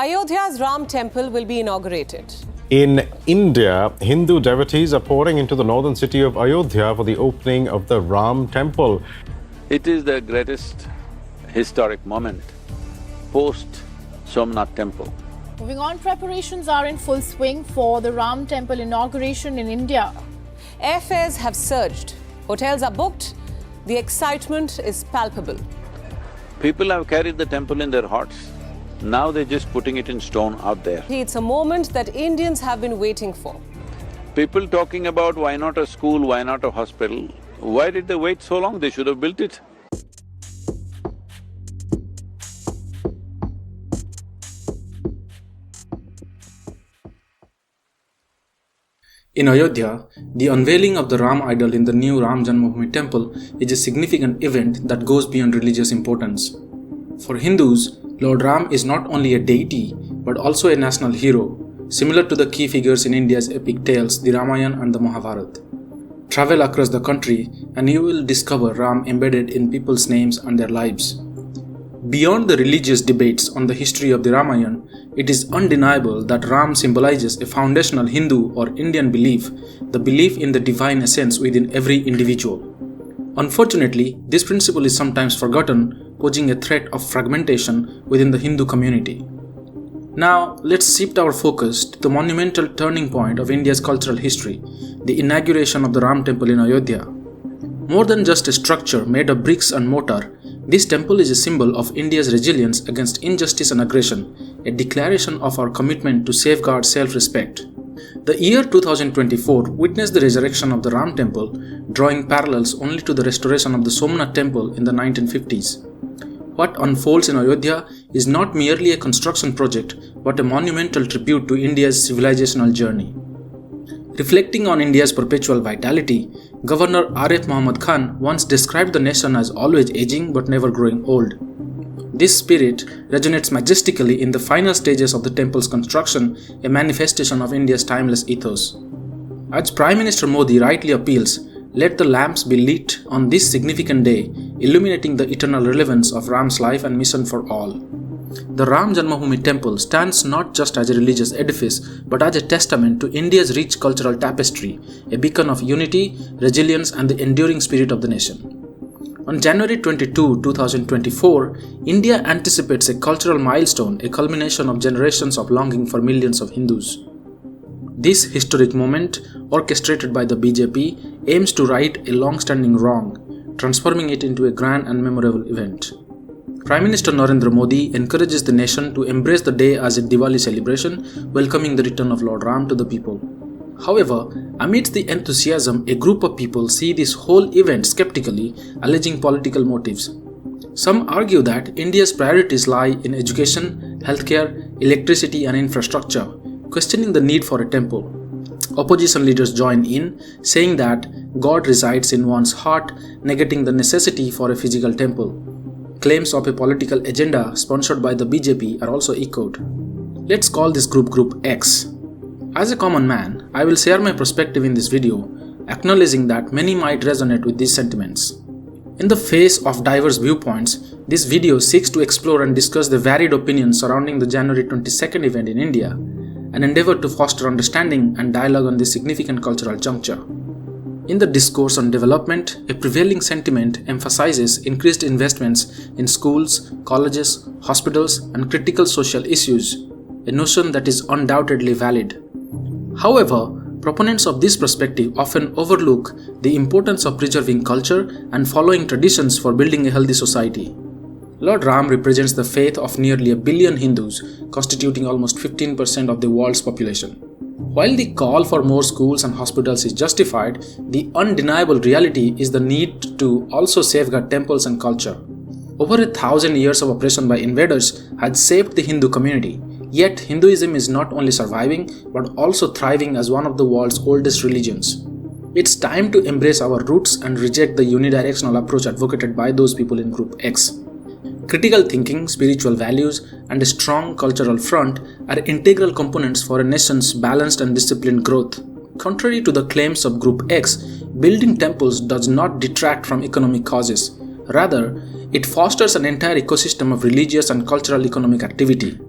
Ayodhya's Ram Temple will be inaugurated. In India, Hindu devotees are pouring into the northern city of Ayodhya for the opening of the Ram Temple. It is the greatest historic moment post-Somnath Temple. Moving on, preparations are in full swing for the Ram Temple inauguration in India. Airfares have surged, hotels are booked, the excitement is palpable. People have carried the temple in their hearts. Now they're just putting it in stone out there. It's a moment that Indians have been waiting for. People talking about why not a school, why not a hospital? Why did they wait so long? They should have built it. In Ayodhya, the unveiling of the Ram idol in the new Ram Janmabhoomi temple is a significant event that goes beyond religious importance. For Hindus, Lord Ram is not only a deity but also a national hero, similar to the key figures in India's epic tales, the Ramayana and the Mahabharata. Travel across the country and you will discover Ram embedded in people's names and their lives. Beyond the religious debates on the history of the Ramayana, it is undeniable that Ram symbolizes a foundational Hindu or Indian belief, the belief in the divine essence within every individual. Unfortunately, this principle is sometimes forgotten, posing a threat of fragmentation within the Hindu community. Now, let's shift our focus to the monumental turning point of India's cultural history, the inauguration of the Ram Temple in Ayodhya. More than just a structure made of bricks and mortar, this temple is a symbol of India's resilience against injustice and aggression, a declaration of our commitment to safeguard self-respect. The year 2024 witnessed the resurrection of the Ram Temple, drawing parallels only to the restoration of the Somnath Temple in the 1950s. What unfolds in Ayodhya is not merely a construction project, but a monumental tribute to India's civilizational journey. Reflecting on India's perpetual vitality, Governor Arif Muhammad Khan once described the nation as always aging but never growing old. This spirit resonates majestically in the final stages of the temple's construction, a manifestation of India's timeless ethos. As Prime Minister Modi rightly appeals, let the lamps be lit on this significant day, illuminating the eternal relevance of Ram's life and mission for all. The Ram Janmabhoomi temple stands not just as a religious edifice, but as a testament to India's rich cultural tapestry, a beacon of unity, resilience, and the enduring spirit of the nation. On January 22, 2024, India anticipates a cultural milestone, a culmination of generations of longing for millions of Hindus. This historic moment, orchestrated by the BJP, aims to right a long-standing wrong, transforming it into a grand and memorable event. Prime Minister Narendra Modi encourages the nation to embrace the day as a Diwali celebration, welcoming the return of Lord Ram to the people. However, amidst the enthusiasm, a group of people see this whole event skeptically, alleging political motives. Some argue that India's priorities lie in education, healthcare, electricity, and infrastructure, questioning the need for a temple. Opposition leaders join in, saying that God resides in one's heart, negating the necessity for a physical temple. Claims of a political agenda sponsored by the BJP are also echoed. Let's call this group Group X. As a common man, I will share my perspective in this video, acknowledging that many might resonate with these sentiments. In the face of diverse viewpoints, this video seeks to explore and discuss the varied opinions surrounding the January 22nd event in India, an endeavor to foster understanding and dialogue on this significant cultural juncture. In the discourse on development, a prevailing sentiment emphasizes increased investments in schools, colleges, hospitals, and critical social issues, a notion that is undoubtedly valid. However, proponents of this perspective often overlook the importance of preserving culture and following traditions for building a healthy society. Lord Ram represents the faith of nearly 1 billion Hindus, constituting almost 15% of the world's population. While the call for more schools and hospitals is justified, the undeniable reality is the need to also safeguard temples and culture. Over 1,000 years of oppression by invaders had shaped the Hindu community, yet Hinduism is not only surviving but also thriving as one of the world's oldest religions. It's time to embrace our roots and reject the unidirectional approach advocated by those people in Group X. Critical thinking, spiritual values, and a strong cultural front are integral components for a nation's balanced and disciplined growth. Contrary to the claims of Group X, building temples does not detract from economic causes. Rather, it fosters an entire ecosystem of religious and cultural economic activity.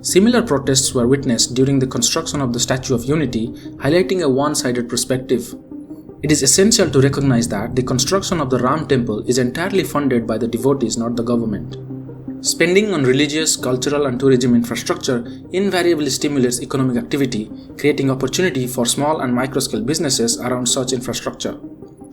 Similar protests were witnessed during the construction of the Statue of Unity, highlighting a one-sided perspective. It is essential to recognize that the construction of the Ram Temple is entirely funded by the devotees, not the government. Spending on religious, cultural and tourism infrastructure invariably stimulates economic activity, creating opportunity for small and micro-scale businesses around such infrastructure.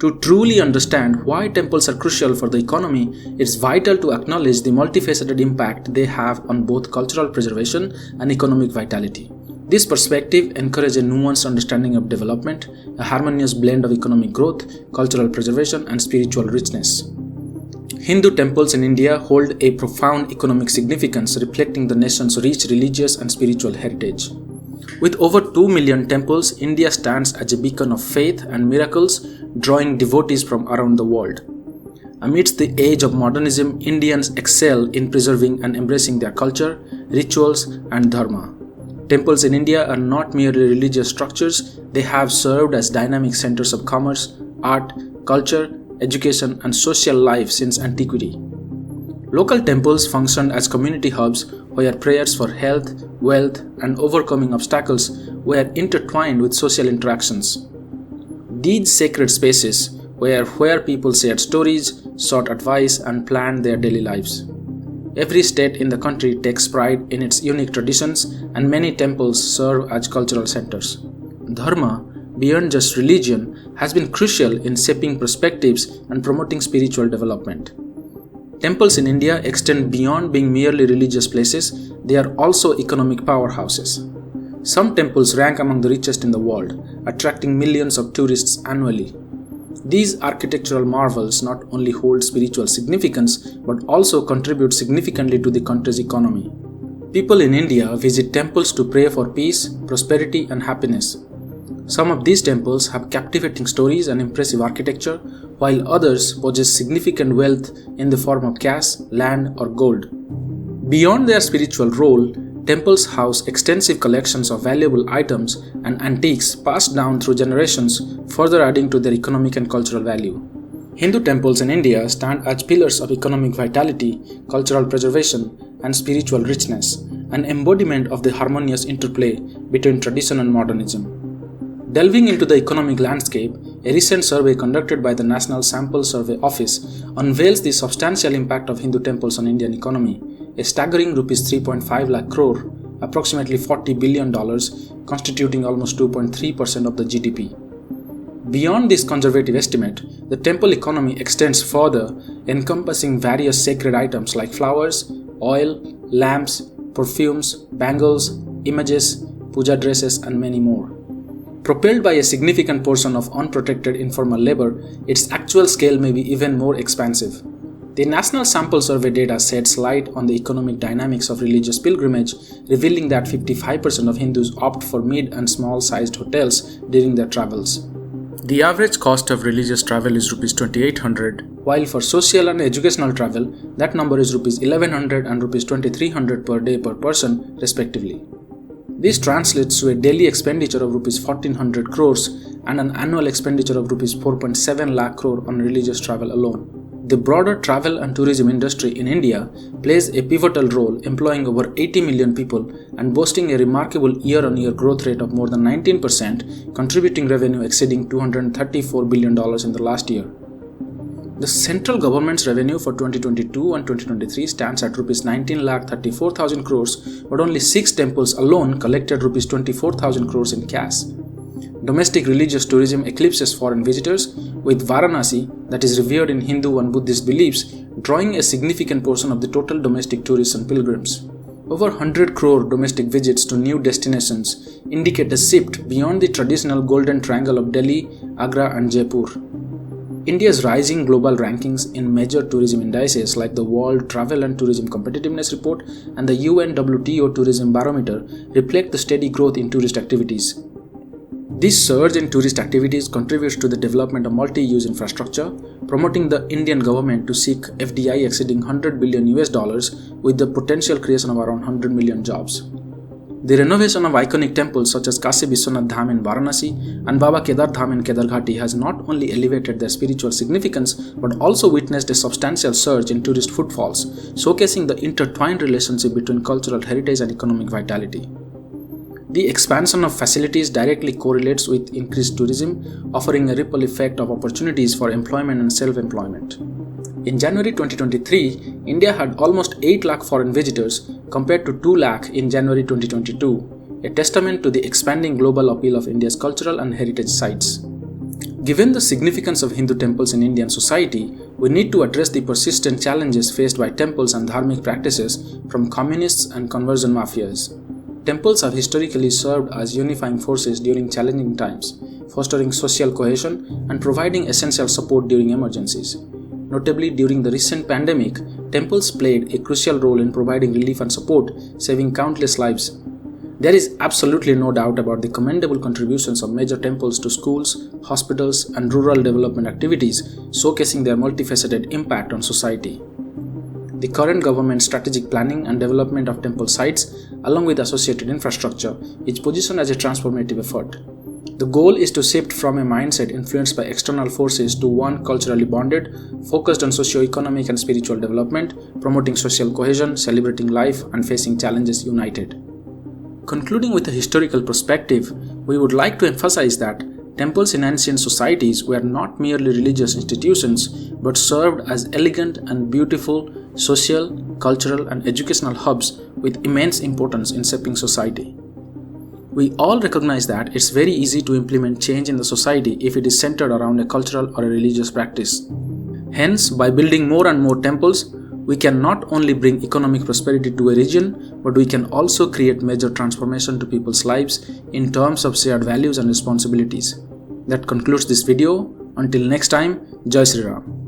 To truly understand why temples are crucial for the economy, it's vital to acknowledge the multifaceted impact they have on both cultural preservation and economic vitality. This perspective encourages a nuanced understanding of development, a harmonious blend of economic growth, cultural preservation, and spiritual richness. Hindu temples in India hold a profound economic significance, reflecting the nation's rich religious and spiritual heritage. With over 2 million temples, India stands as a beacon of faith and miracles, drawing devotees from around the world. Amidst the age of modernism, Indians excel in preserving and embracing their culture, rituals, and dharma. Temples in India are not merely religious structures, they have served as dynamic centers of commerce, art, culture, education, and social life since antiquity. Local temples functioned as community hubs where prayers for health, wealth, and overcoming obstacles were intertwined with social interactions. These sacred spaces were where people shared stories, sought advice, and planned their daily lives. Every state in the country takes pride in its unique traditions, and many temples serve as cultural centers. Dharma, beyond just religion, has been crucial in shaping perspectives and promoting spiritual development. Temples in India extend beyond being merely religious places, they are also economic powerhouses. Some temples rank among the richest in the world, attracting millions of tourists annually. These architectural marvels not only hold spiritual significance but also contribute significantly to the country's economy. People in India visit temples to pray for peace, prosperity, and happiness. Some of these temples have captivating stories and impressive architecture, while others possess significant wealth in the form of cash, land, or gold. Beyond their spiritual role, temples house extensive collections of valuable items and antiques passed down through generations, further adding to their economic and cultural value. Hindu temples in India stand as pillars of economic vitality, cultural preservation, and spiritual richness, an embodiment of the harmonious interplay between tradition and modernism. Delving into the economic landscape, a recent survey conducted by the National Sample Survey Office unveils the substantial impact of Hindu temples on Indian economy, a staggering Rs 3.5 lakh crore, approximately $40 billion, constituting almost 2.3% of the GDP. Beyond this conservative estimate, the temple economy extends further, encompassing various sacred items like flowers, oil, lamps, perfumes, bangles, images, puja dresses, and many more. Propelled by a significant portion of unprotected informal labor, its actual scale may be even more expansive. The National Sample Survey data sheds light on the economic dynamics of religious pilgrimage, revealing that 55% of Hindus opt for mid- and small-sized hotels during their travels. The average cost of religious travel is Rs 2,800, while for social and educational travel, that number is Rs 1,100 and Rs 2,300 per day per person, respectively. This translates to a daily expenditure of Rs 1,400 crores and an annual expenditure of Rs 4.7 lakh crore on religious travel alone. The broader travel and tourism industry in India plays a pivotal role, employing over 80 million people and boasting a remarkable year-on-year growth rate of more than 19%, contributing revenue exceeding $234 billion in the last year. The central government's revenue for 2022 and 2023 stands at Rs 19,34,000 crores, but only 6 temples alone collected Rs 24,000 crores in cash. Domestic religious tourism eclipses foreign visitors, with Varanasi, that is revered in Hindu and Buddhist beliefs, drawing a significant portion of the total domestic tourists and pilgrims. Over 100 crore domestic visits to new destinations indicate a shift beyond the traditional golden triangle of Delhi, Agra, and Jaipur. India's rising global rankings in major tourism indices like the World Travel and Tourism Competitiveness Report and the UN-WTO Tourism Barometer reflect the steady growth in tourist activities. This surge in tourist activities contributes to the development of multi-use infrastructure, promoting the Indian government to seek FDI exceeding $100 billion with the potential creation of around 100 million jobs. The renovation of iconic temples such as Kashi Vishwanath Dham in Varanasi and Baba Kedar Dham in Kedarghati has not only elevated their spiritual significance but also witnessed a substantial surge in tourist footfalls, showcasing the intertwined relationship between cultural heritage and economic vitality. The expansion of facilities directly correlates with increased tourism, offering a ripple effect of opportunities for employment and self-employment. In January 2023, India had almost 8 lakh foreign visitors compared to 2 lakh in January 2022, a testament to the expanding global appeal of India's cultural and heritage sites. Given the significance of Hindu temples in Indian society, we need to address the persistent challenges faced by temples and dharmic practices from communists and conversion mafias. Temples have historically served as unifying forces during challenging times, fostering social cohesion and providing essential support during emergencies. Notably, during the recent pandemic, temples played a crucial role in providing relief and support, saving countless lives. There is absolutely no doubt about the commendable contributions of major temples to schools, hospitals, and rural development activities, showcasing their multifaceted impact on society. The current government's strategic planning and development of temple sites, along with associated infrastructure, is positioned as a transformative effort. The goal is to shift from a mindset influenced by external forces to one culturally bonded, focused on socio-economic and spiritual development, promoting social cohesion, celebrating life, and facing challenges united. Concluding with a historical perspective, we would like to emphasize that temples in ancient societies were not merely religious institutions but served as elegant and beautiful social, cultural, and educational hubs with immense importance in shaping society. We all recognize that it's very easy to implement change in the society if it is centered around a cultural or a religious practice. Hence, by building more and more temples, we can not only bring economic prosperity to a region, but we can also create major transformation to people's lives in terms of shared values and responsibilities. That concludes this video. Until next time, Jai Shri Ram.